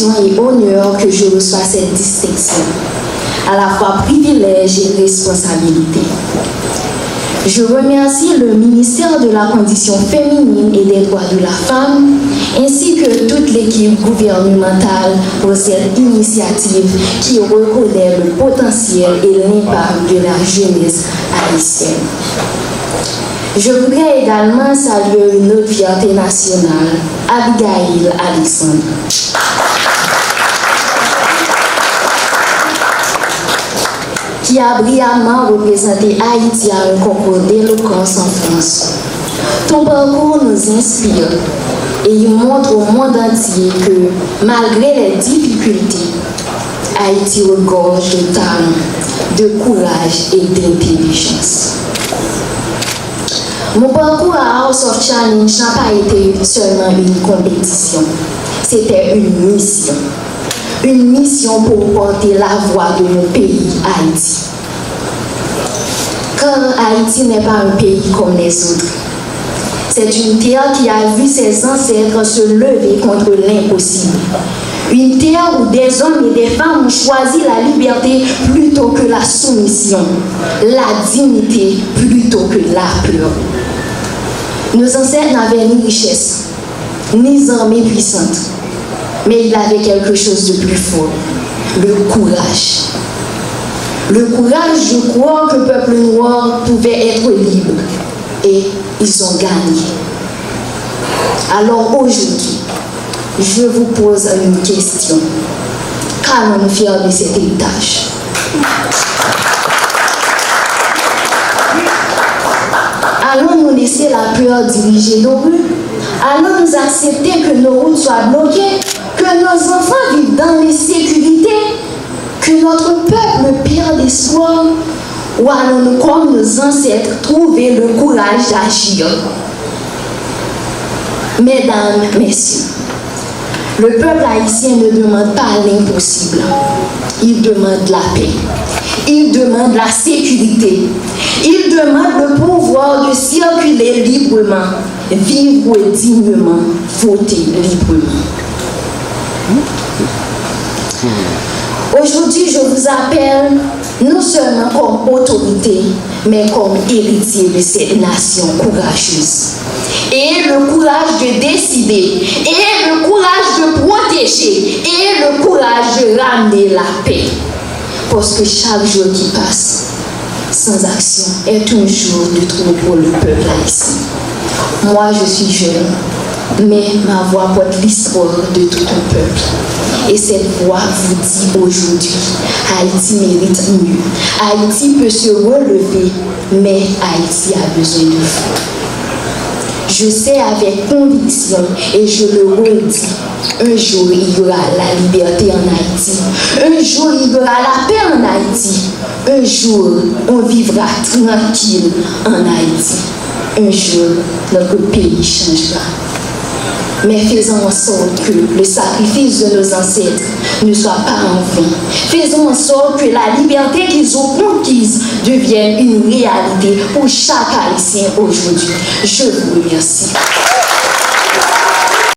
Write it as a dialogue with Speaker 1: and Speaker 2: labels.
Speaker 1: émotion et honneur que je reçois cette distinction, à la fois privilège et responsabilité. Je remercie le ministère de la Condition féminine et des droits de la femme, ainsi que toute l'équipe gouvernementale pour cette initiative qui reconnaît le potentiel et l'impact de la jeunesse haïtienne. Je voudrais également saluer une autre fierté nationale, Abigail Alexandre. Qui a brillamment représenté Haïti à un concours d'éloquence en France. Ton parcours nous inspire et il montre au monde entier que, malgré les difficultés, Haïti regorge de talent, de courage et d'intelligence. Mon parcours à House of Challenge n'a pas été seulement une compétition, c'était une mission. Une mission pour porter la voix de mon pays, Haïti. Car Haïti n'est pas un pays comme les autres. C'est une terre qui a vu ses ancêtres se lever contre l'impossible. Une terre où des hommes et des femmes ont choisi la liberté plutôt que la soumission, la dignité plutôt que la peur. Nos ancêtres n'avaient ni richesse, ni armées puissantes. Mais il avait quelque chose de plus fort, le courage. Le courage de croire que le peuple noir pouvait être libre. Et ils ont gagné. Alors aujourd'hui, je vous pose une question. Qu'allons-nous faire de cet héritage? Allons-nous laisser la peur diriger nos rues? Allons-nous accepter que nos routes soient bloquées? Que nos enfants vivent dans l'insécurité, que notre peuple perde espoir, ou allons-nous, comme nos ancêtres, trouver le courage d'agir? Mesdames, messieurs, le peuple haïtien ne demande pas l'impossible, il demande la paix, il demande la sécurité, il demande le pouvoir de circuler librement, vivre dignement, voter librement. Aujourd'hui, je vous appelle non seulement comme autorité, mais comme héritier de cette nation courageuse. Et le courage de décider, et le courage de protéger, et le courage de ramener la paix. Parce que chaque jour qui passe sans action est un jour de trop pour le peuple haïtien. Moi, je suis jeune, mais ma voix porte l'histoire de tout un peuple. Et cette voix vous dit aujourd'hui, Haïti mérite mieux. Haïti peut se relever, mais Haïti a besoin de vous. Je sais avec conviction et je le redis, un jour il y aura la liberté en Haïti. Un jour il y aura la paix en Haïti. Un jour on vivra tranquille en Haïti. Un jour notre pays changera. Mais faisons en sorte que le sacrifice de nos ancêtres ne soit pas en vain. Faisons en sorte que la liberté qu'ils ont conquise devienne une réalité pour chaque Haïtien aujourd'hui. Je vous remercie.